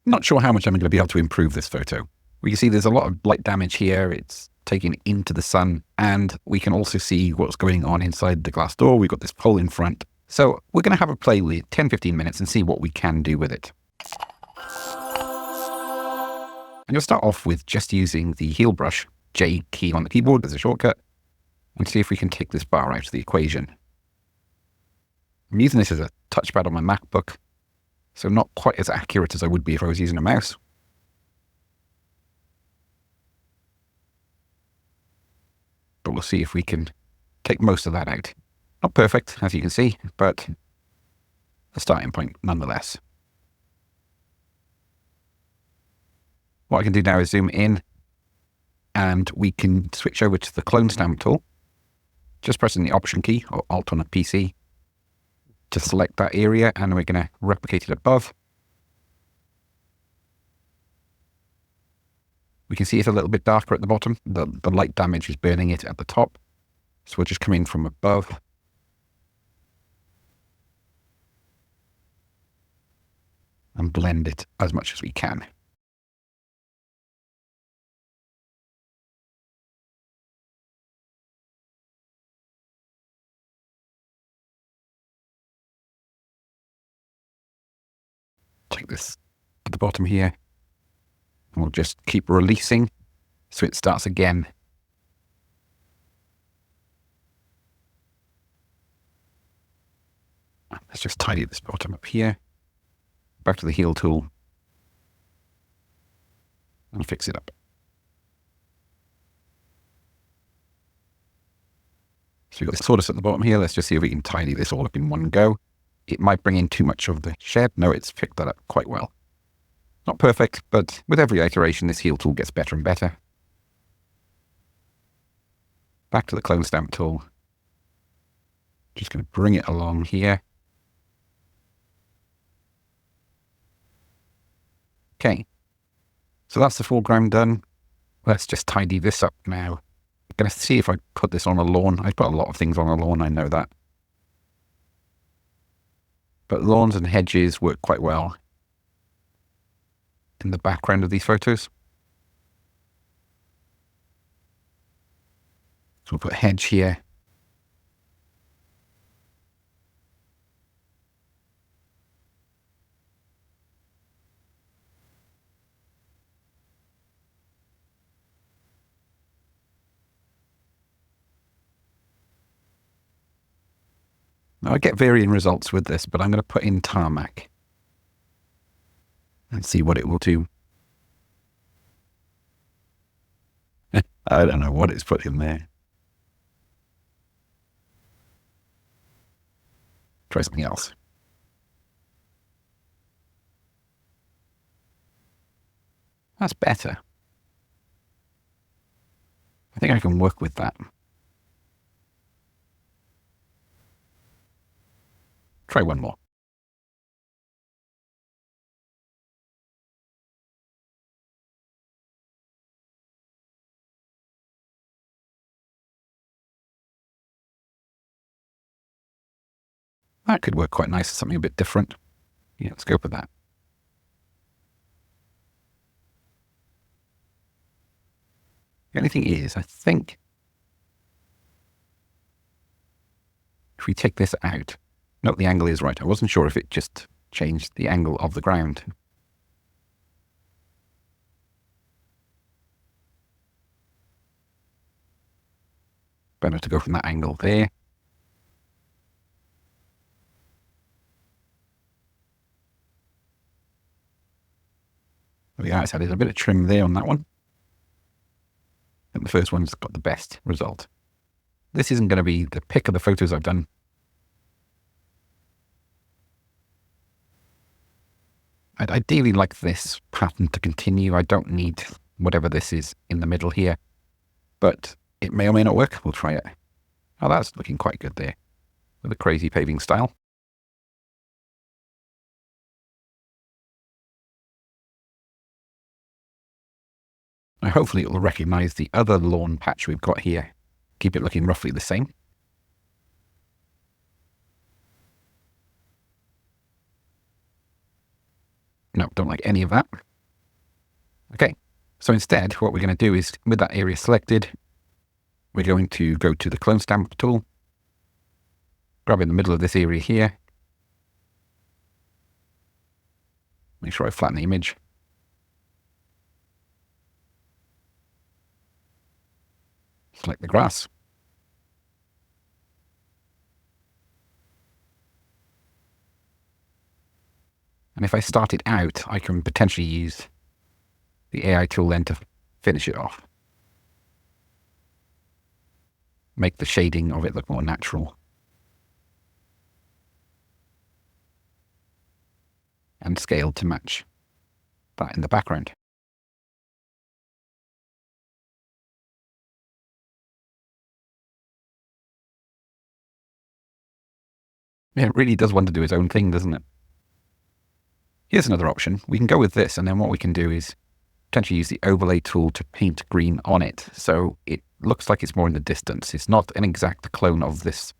Not sure how much I'm going to be able to improve this photo. We can see there's a lot of light damage here. It's taking into the sun, and we can also see what's going on inside the glass door. We've got this pole in front. So we're going to have a play with 10-15 minutes and see what we can do with it. I'm going to start off with just using the heel brush, J key on the keyboard as a shortcut, and see if we can take this bar out of the equation. I'm using this as a touchpad on my MacBook, so not quite as accurate as I would be if I was using a mouse. But we'll see if we can take most of that out. Not perfect, as you can see, but a starting point nonetheless. What I can do now is zoom in, and we can switch over to the clone stamp tool. Just pressing the Option key or Alt on a PC to select that area, and we're going to replicate it above. We can see it's a little bit darker at the bottom. The light damage is burning it at the top. So we'll just come in from above. And blend it as much as we can. Take this at the bottom here. And we'll just keep releasing so it starts again. Let's just tidy this bottom up here. Back to the heel tool. And fix it up. So we've got this sawdust at the bottom here. Let's just see if we can tidy this all up in one go. It might bring in too much of the shed. No, it's picked that up quite well. Not perfect, but with every iteration, this heel tool gets better and better. Back to the clone stamp tool. Just going to bring it along here. Okay, so that's the foreground done. Let's just tidy this up now. I'm going to see if I put this on a lawn. I put a lot of things on a lawn, I know that. But lawns and hedges work quite well in the background of these photos. So we'll put hedge here. Now I get varying results with this, but I'm going to put in tarmac and see what it will do. I don't know what it's put in there. Try something else. That's better. I think I can work with that. Try one more. That could work quite nice as something a bit different. Yeah, let's go for that. The only thing is, I think if we take this out, no, the angle is right. I wasn't sure if it just changed the angle of the ground. Better to go from that angle there. Yeah, it's added a bit of trim there on that one. I think the first one's got the best result. This isn't going to be the pick of the photos I've done. I'd ideally like this pattern to continue. I don't need whatever this is in the middle here, but it may or may not work. We'll try it. Oh, that's looking quite good there with a crazy paving style. Now, hopefully it will recognize the other lawn patch we've got here. Keep it looking roughly the same. No, don't like any of that. Okay, so instead, what we're going to do is, with that area selected, we're going to go to the clone stamp tool, grab in the middle of this area here, make sure I flatten the image. Select the grass. And if I start it out, I can potentially use the AI tool then to finish it off. Make the shading of it look more natural. And scale to match that in the background. Yeah, it really does want to do its own thing, doesn't it? Here's another option. We can go with this, and then what we can do is potentially use the overlay tool to paint green on it. So it looks like it's more in the distance. It's not an exact clone of this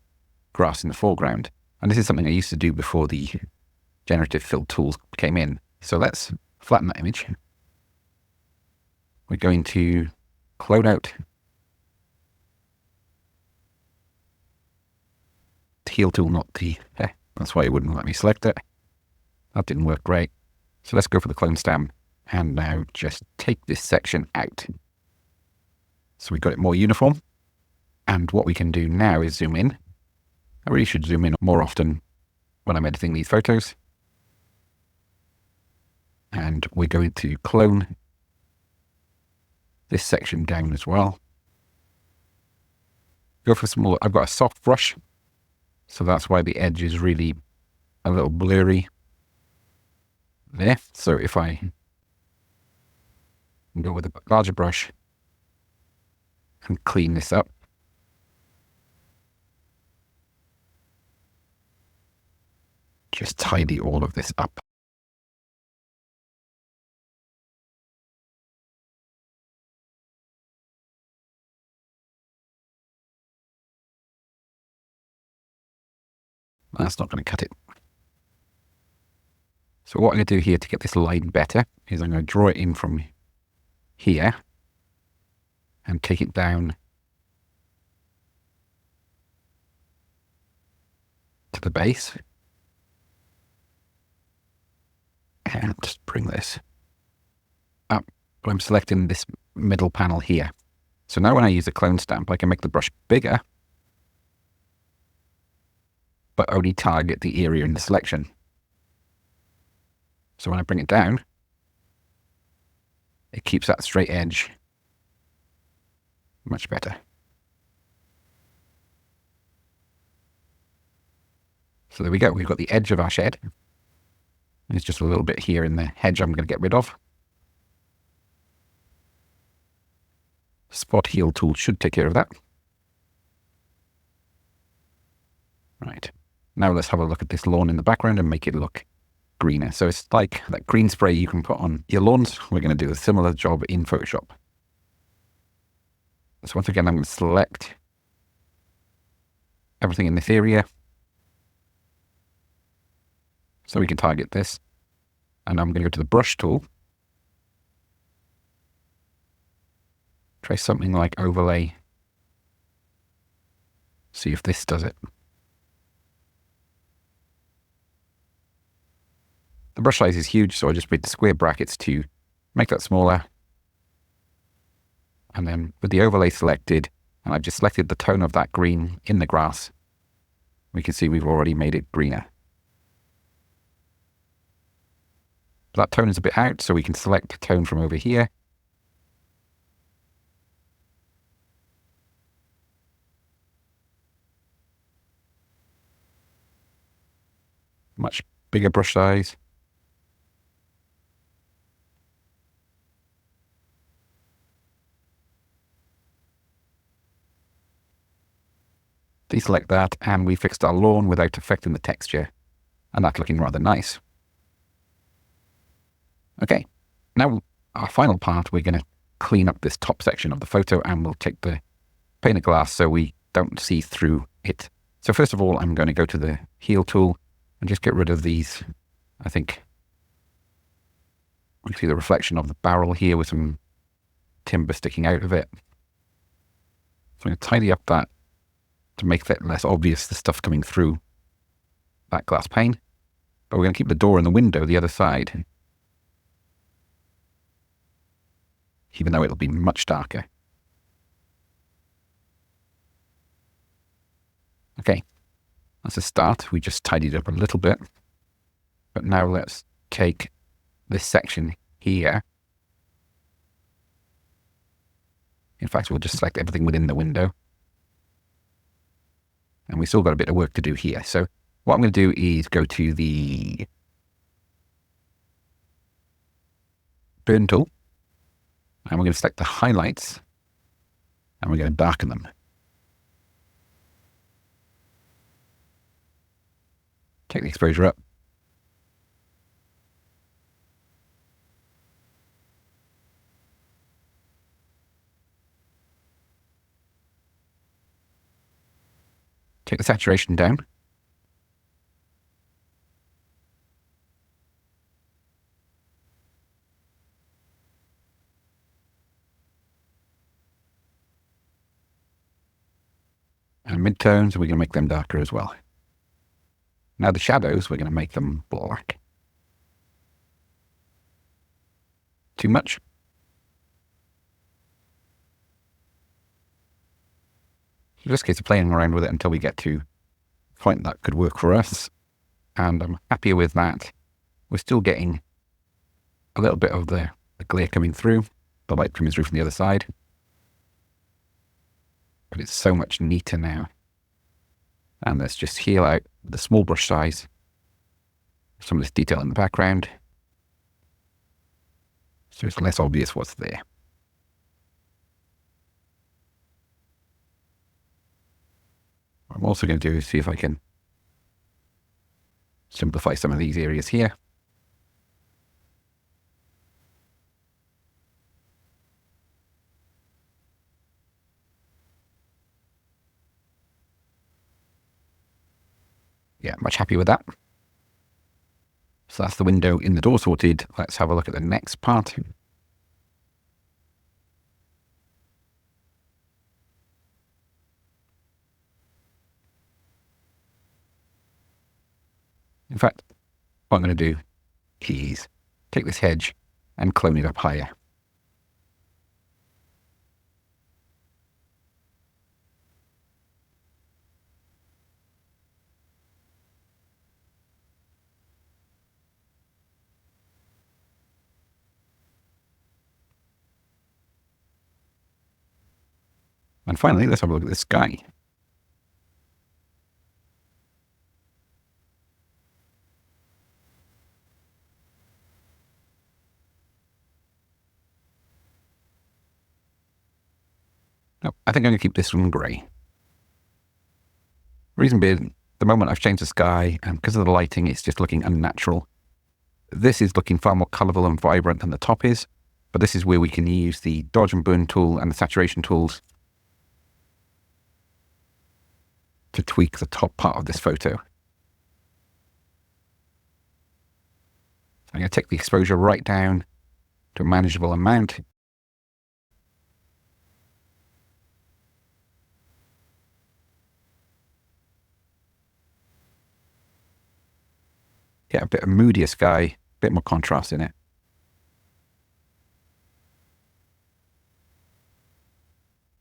grass in the foreground. And this is something I used to do before the generative fill tools came in. So let's flatten that image. We're going to clone out the heal tool, not the, that's why it wouldn't let me select it. That didn't work great. So let's go for the clone stamp and now just take this section out. So we've got it more uniform. And what we can do now is zoom in. I really should zoom in more often when I'm editing these photos. And we're going to clone this section down as well. Go for some more. I've got a soft brush, so that's why the edge is really a little blurry there. So if I go with a larger brush and clean this up, just tidy all of this up. That's not going to cut it. So what I'm going to do here to get this line better is I'm going to draw it in from here and take it down to the base. And just bring this up. But I'm selecting this middle panel here. So now when I use the clone stamp, I can make the brush bigger, but only target the area in the selection. So when I bring it down, it keeps that straight edge much better. So there we go. We've got the edge of our shed. There's just a little bit here in the hedge I'm going to get rid of. Spot heal tool should take care of that. Right. Now let's have a look at this lawn in the background and make it look greener. So it's like that green spray you can put on your lawns. We're going to do a similar job in Photoshop. So once again, I'm going to select everything in this area so we can target this. And I'm going to go to the brush tool. Try something like overlay. See if this does it. The brush size is huge, so I just made the square brackets to make that smaller. And then with the overlay selected, and I've just selected the tone of that green in the grass, we can see we've already made it greener. That tone is a bit out, so we can select tone from over here. Much bigger brush size. Deselect that, and we fixed our lawn without affecting the texture, and that's looking rather nice. Okay, now our final part, we're going to clean up this top section of the photo, and we'll take the pane of glass so we don't see through it. So first of all, I'm going to go to the heal tool and just get rid of these, I think, We can see the reflection of the barrel here with some timber sticking out of it. So I'm going to tidy up that to make it less obvious, the stuff coming through that glass pane. But we're going to keep the door and the window the other side, even though it'll be much darker. Okay, that's a start. We just tidied up a little bit. But now let's take this section here. In fact, we'll just select everything within the window. And we've still got a bit of work to do here. So what I'm going to do is go to the burn tool. And we're going to select the highlights. And we're going to darken them. Take the exposure up. Take the saturation down. And midtones, we're going to make them darker as well. Now the shadows, we're going to make them black. Too much? In this case, playing around with it until we get to a point that could work for us. And I'm happier with that. We're still getting a little bit of the glare coming through, the light coming through from the other side. But it's so much neater now. And let's just heal out the small brush size, some of this detail in the background, so it's less obvious what's there. What I'm also going to do is see if I can simplify some of these areas here. Yeah, much happier with that. So that's the window in the door sorted. Let's have a look at the next part. In fact, what I'm going to do is take this hedge and clone it up higher. And finally, let's have a look at the sky. No, I think I'm going to keep this one grey. Reason being, the moment I've changed the sky, and because of the lighting, it's just looking unnatural. This is looking far more colourful and vibrant than the top is, but this is where we can use the dodge and burn tool and the saturation tools to tweak the top part of this photo. I'm going to take the exposure right down to a manageable amount. Get a bit of moodier sky, a bit more contrast in it.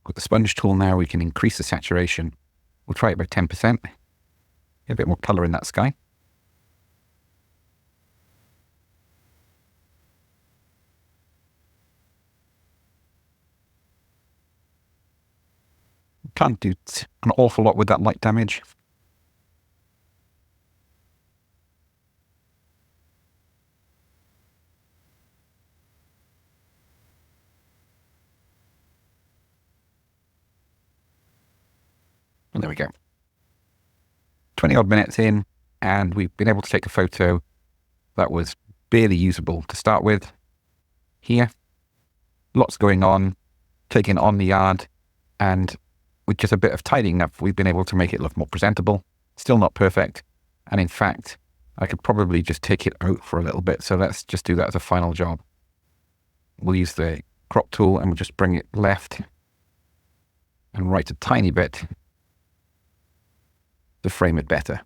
With the sponge tool now, we can increase the saturation. We'll try it about 10%. Get a bit more colour in that sky. Can't do an awful lot with that light damage. And there we go. 20 odd minutes in, and we've been able to take a photo that was barely usable to start with. Here, lots going on, taking on the yard, and with just a bit of tidying up, we've been able to make it look more presentable. Still not perfect, and in fact, I could probably just take it out for a little bit, so let's just do that as a final job. we'll use the crop tool and we'll just bring it left and right a tiny bit to frame it better.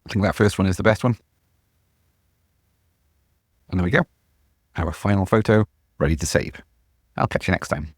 I think that first one is the best one. And there we go. Our final photo ready to save. I'll catch you next time.